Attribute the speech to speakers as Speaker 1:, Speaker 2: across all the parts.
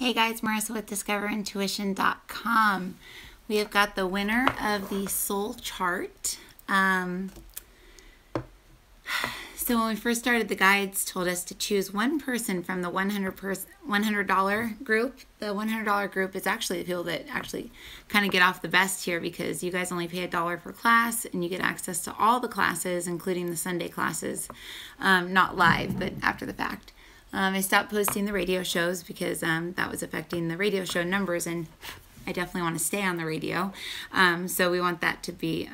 Speaker 1: Hey guys, Marissa with DiscoverIntuition.com. We have got the winner of the soul chart. So when we first started, the guides told us to choose one person from the $100 group. The $100 group is actually the people that actually kind of get off the best here, because you guys only pay $1 per class and you get access to all the classes, including the Sunday classes, not live, but after the fact. I stopped posting the radio shows because that was affecting the radio show numbers, and I definitely want to stay on the radio. So we want that to be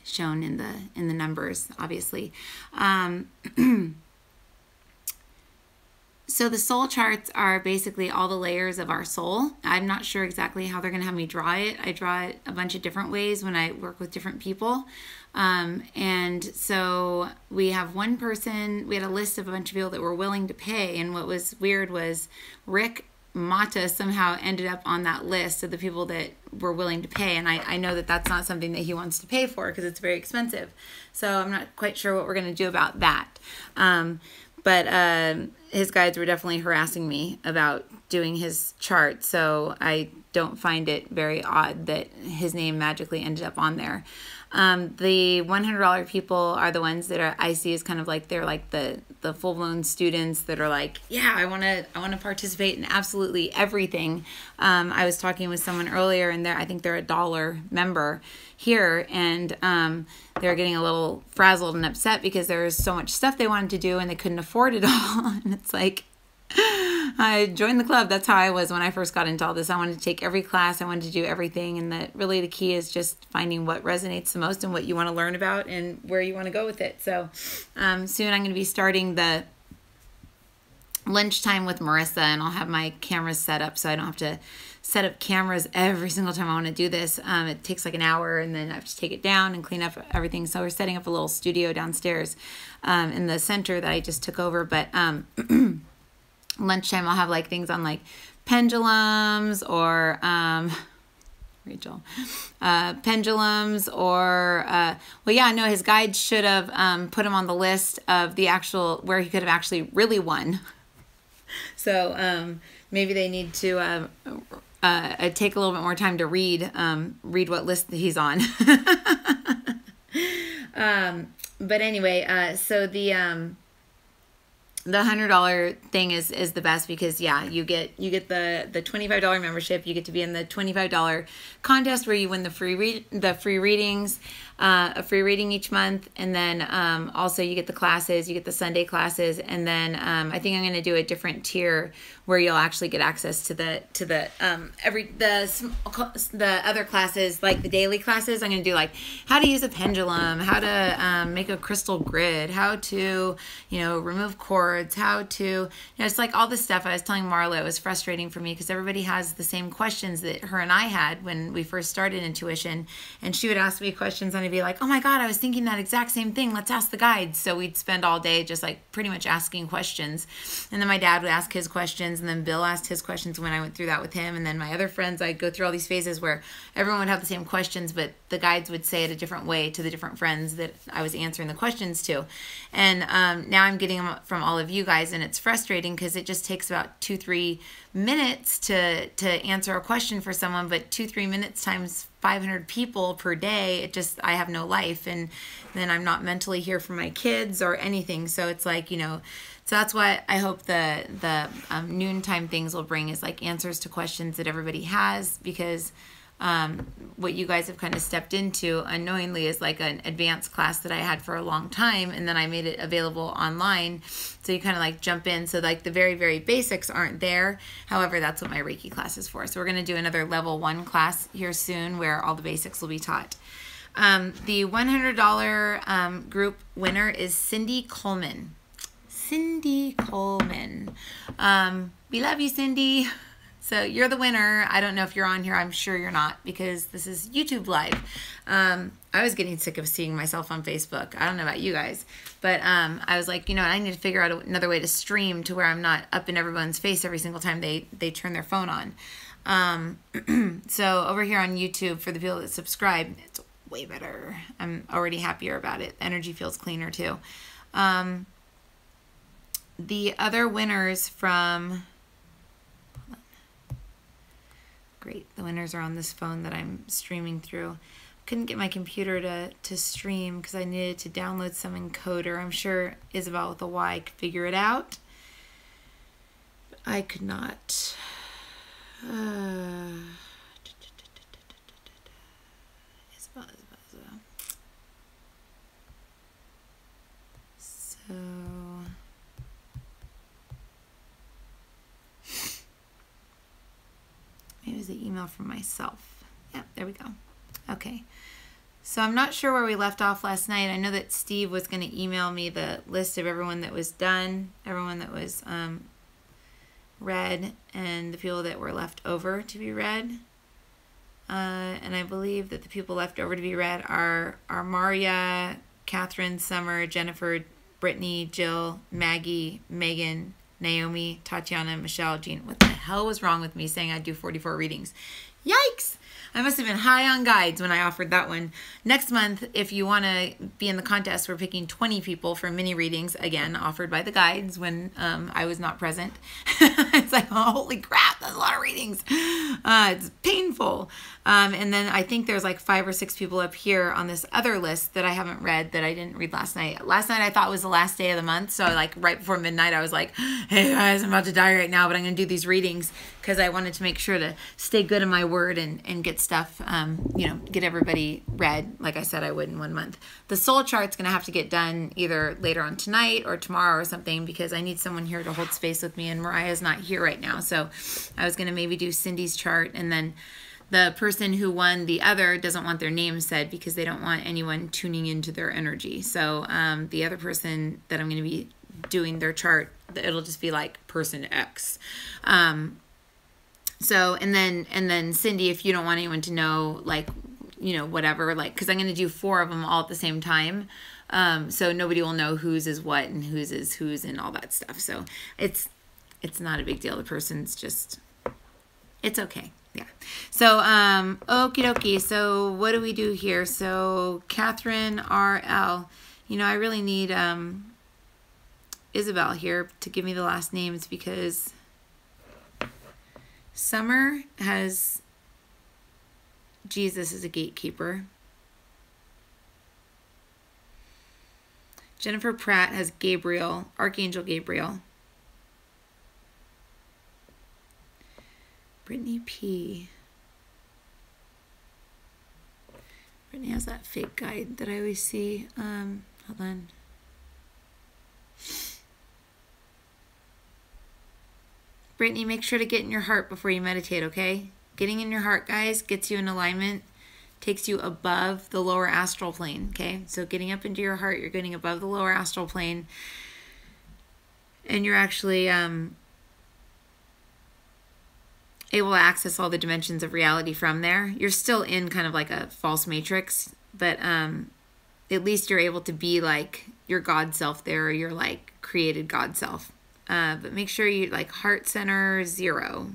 Speaker 1: shown in the numbers, obviously. So the soul charts are basically all the layers of our soul. I'm not sure exactly how they're going to have me draw it. I draw it a bunch of different ways when I work with different people. And so we have one person, we had a list of a bunch of people that were willing to pay. And what was weird was Rick Mata somehow ended up on that list of the people that were willing to pay. And I know that that's not something that he wants to pay for because it's very expensive. So I'm not quite sure what we're going to do about that. But his guides were definitely harassing me about doing his chart. So I don't find it very odd that his name magically ended up on there. The $100 people are the ones that I see as kind of like, they're like the full-blown students that are like, yeah, I want to participate in absolutely everything. I was talking with someone earlier, and I think they're a $1 member here, and they're getting a little frazzled and upset because there was so much stuff they wanted to do and they couldn't afford it all. And it's like, I joined the club. That's how I was when I first got into all this. I wanted to take every class. I wanted to do everything. And that really the key is just finding what resonates the most and what you want to learn about and where you want to go with it. So soon I'm going to be starting the lunchtime with Marissa, and I'll have my cameras set up so I don't have to set up cameras every single time I want to do this. It takes like an hour, and then I have to take it down and clean up everything. So we're setting up a little studio downstairs in the center that I just took over. But lunchtime I'll have like things on like pendulums or Rachel pendulums or well, yeah, no, his guide should have put him on the list of the actual where he could have actually really won. So maybe they need to take a little bit more time to read what list he's on. But anyway, so the $100 thing is the best because, yeah, you get the $25 membership. You get to be in the $25 contest where you win the free readings, a free reading each month, and then also you get the classes, you get the Sunday classes, and then I think I'm going to do a different tier where you'll actually get access to the other classes, like the daily classes. I'm going to do like how to use a pendulum, how to make a crystal grid, how to remove cords, how to it's like all this stuff. I was telling Marla it was frustrating for me because everybody has the same questions that her and I had when we first started intuition, and she would ask me questions and I'd be like, oh my god, I was thinking that exact same thing, let's ask the guides. So we'd spend all day just like pretty much asking questions, and then my dad would ask his questions, and then Bill asked his questions when I went through that with him, and then my other friends, I'd go through all these phases where everyone would have the same questions, but the guides would say it a different way to the different friends that I was answering the questions to. And now I'm getting them from all of you guys, and it's frustrating because it just takes about 2-3 minutes to answer a question for someone, but 2-3 minutes times 500 people per day, I have no life, and then I'm not mentally here for my kids or anything. So it's like, so that's what I hope the noontime things will bring, is like answers to questions that everybody has, because what you guys have kind of stepped into unknowingly is like an advanced class that I had for a long time, and then I made it available online, so you kind of like jump in. So like the very, very basics aren't there. However, that's what my Reiki class is for. So we're going to do another level 1 class here soon where all the basics will be taught. The $100 group winner is Cindy Coleman. Cindy Coleman. We love you, Cindy. So you're the winner. I don't know if you're on here. I'm sure you're not, because this is YouTube Live. I was getting sick of seeing myself on Facebook. I don't know about you guys, but I was like, I need to figure out another way to stream to where I'm not up in everyone's face every single time they turn their phone on. So over here on YouTube, for the people that subscribe, it's way better. I'm already happier about it. Energy feels cleaner too. The other winners from... great. The winners are on this phone that I'm streaming through. Couldn't get my computer to stream because I needed to download some encoder. I'm sure Isabel with a Y could figure it out. But I could not. Isabel. So maybe it was the email from myself. Yeah, there we go. Okay. So I'm not sure where we left off last night. I know that Steve was going to email me the list of everyone that was done, everyone that was read, and the people that were left over to be read. And I believe that the people left over to be read are Maria, Catherine, Summer, Jennifer, Brittany, Jill, Maggie, Megan, Naomi, Tatiana, Michelle, Jean. What the hell was wrong with me saying I'd do 44 readings? Yikes! I must have been high on guides when I offered that one. Next month, if you want to be in the contest, we're picking 20 people for mini readings, again, offered by the guides when I was not present. It's like, oh, holy crap, that's a lot of readings. It's painful. And then I think there's like 5 or 6 people up here on this other list that I haven't read that I didn't read last night. Last night I thought was the last day of the month, so like right before midnight I was like, hey guys, I'm about to die right now, but I'm going to do these readings because I wanted to make sure to stay good in my word and get stuff, get everybody read like I said I would in 1 month. The soul chart's going to have to get done either later on tonight or tomorrow or something because I need someone here to hold space with me, and Mariah's not here right now. So I was going to maybe do Cindy's chart, and then the person who won the other doesn't want their name said because they don't want anyone tuning into their energy. So the other person that I'm going to be doing their chart, it'll just be like person X. So, and then Cindy, if you don't want anyone to know, like, whatever, like, because I'm going to do 4 of them all at the same time. So nobody will know whose is what and whose is whose and all that stuff. So it's not a big deal. The person's just, it's okay. Yeah. So, okie dokie. So what do we do here? So Catherine R.L. I really need, Isabel here to give me the last names because Summer has Jesus as a gatekeeper. Jennifer Pratt has Gabriel, Archangel Gabriel. Brittany P. Brittany has that fake guide that I always see. Hold on. Brittany, make sure to get in your heart before you meditate, okay? Getting in your heart, guys, gets you in alignment, takes you above the lower astral plane, okay? So getting up into your heart, you're getting above the lower astral plane, and you're actually able to access all the dimensions of reality from there. You're still in kind of like a false matrix, but at least you're able to be like your God self there, or your like created God self. But make sure you like heart center 0.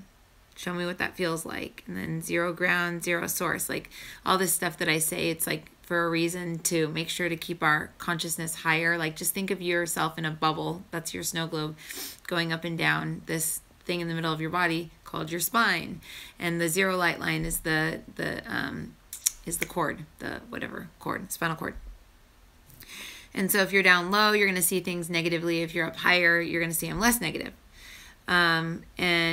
Speaker 1: Show me what that feels like. And then 0 ground, 0 source. Like all this stuff that I say, it's like for a reason to make sure to keep our consciousness higher. Like just think of yourself in a bubble. That's your snow globe going up and down this thing in the middle of your body called your spine. And the 0 light line is the cord, the whatever cord, spinal cord. And so if you're down low, you're going to see things negatively. If you're up higher, you're going to see them less negative. And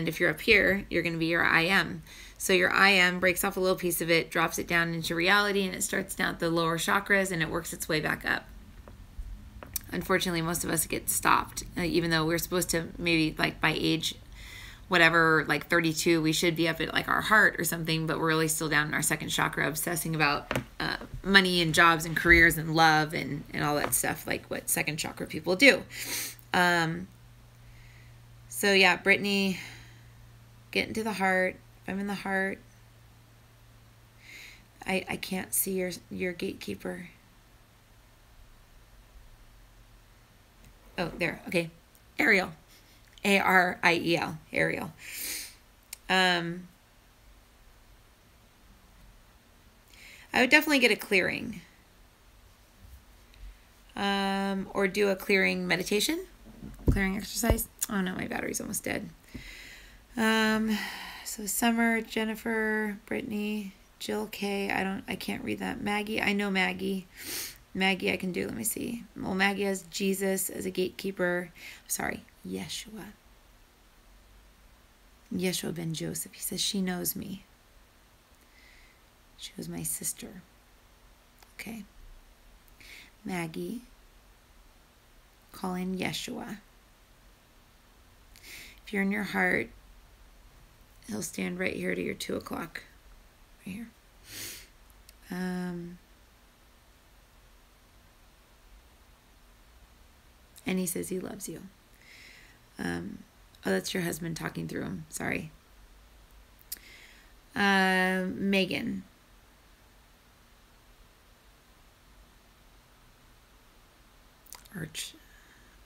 Speaker 1: if you're up here, you're going to be your I am. So your I am breaks off a little piece of it, drops it down into reality, and it starts down at the lower chakras, and it works its way back up. Unfortunately, most of us get stopped, even though we're supposed to maybe like by age whatever, like 32, we should be up at like our heart or something, but we're really still down in our second chakra, obsessing about money and jobs and careers and love and all that stuff, like what second chakra people do. So yeah, Brittany, get into the heart. If I'm in the heart, I can't see your gatekeeper. Oh, there. Okay. Ariel. A-R-I-E-L. Ariel. I would definitely get a clearing. Or do a clearing meditation. Clearing exercise. Oh no, my battery's almost dead. So Summer, Jennifer, Brittany, Jill K. I can't read that. Maggie, I know Maggie. Maggie I can do. Let me see. Well, Maggie has Jesus as a gatekeeper. Sorry, Yeshua. Yeshua ben Joseph. He says, she knows me. She was my sister. Okay. Maggie. Call in Yeshua. If you're in your heart, he'll stand right here to your 2 o'clock. Right here. And he says he loves you. Oh, that's your husband talking through him. Sorry. Megan.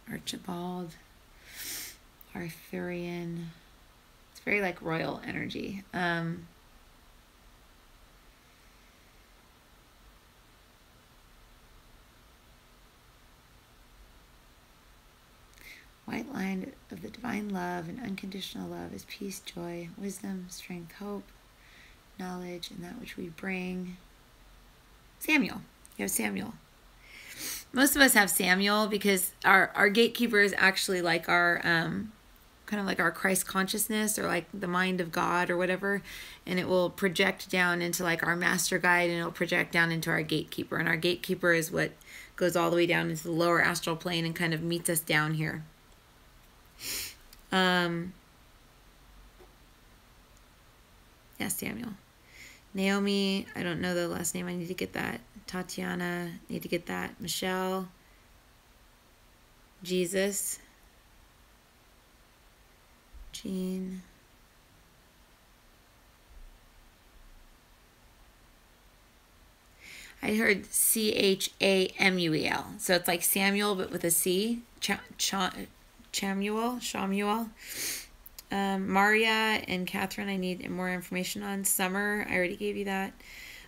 Speaker 1: Archibald. Arthurian. It's very like royal energy. White line of the divine love and unconditional love is peace, joy, wisdom, strength, hope, knowledge, and that which we bring. Samuel. You have Samuel. Most of us have Samuel because our gatekeeper is actually like our kind of like our Christ consciousness or like the mind of God or whatever, and it will project down into like our master guide, and it'll project down into our gatekeeper, and our gatekeeper is what goes all the way down into the lower astral plane and kind of meets us down here. Yeah, Samuel. Naomi, I don't know the last name. I need to get that. Tatiana, need to get that. Michelle. Jesus. Jean. I heard Chamuel. So it's like Samuel, but with a C. Shamuel. Maria and Catherine, I need more information on. Summer, I already gave you that.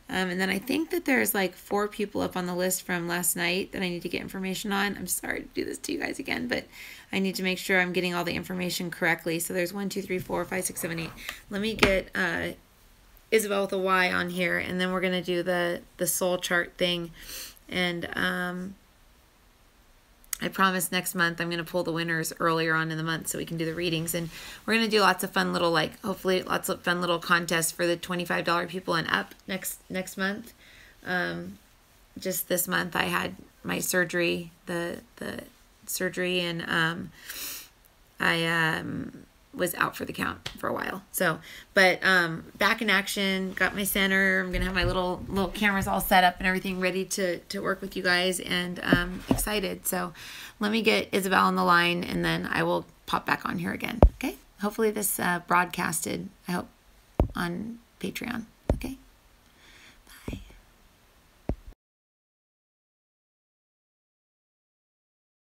Speaker 1: And then I think that there's like 4 people up on the list from last night that I need to get information on. I'm sorry to do this to you guys again, but I need to make sure I'm getting all the information correctly. So there's 1, 2, 3, 4, 5, 6, 7, 8. Let me get Isabel with a Y on here, and then we're going to do the soul chart thing. And I promise next month I'm going to pull the winners earlier on in the month so we can do the readings. And we're going to do lots of fun little, like, hopefully lots of fun little contests for the $25 people and up next month. Just this month I had my surgery, the surgery, and I was out for the count for a while. So, but back in action, got my center. I'm gonna have my little cameras all set up and everything ready to work with you guys, and excited. So let me get Isabel on the line, and then I will pop back on here again. Okay, hopefully this broadcasted, I hope, on Patreon.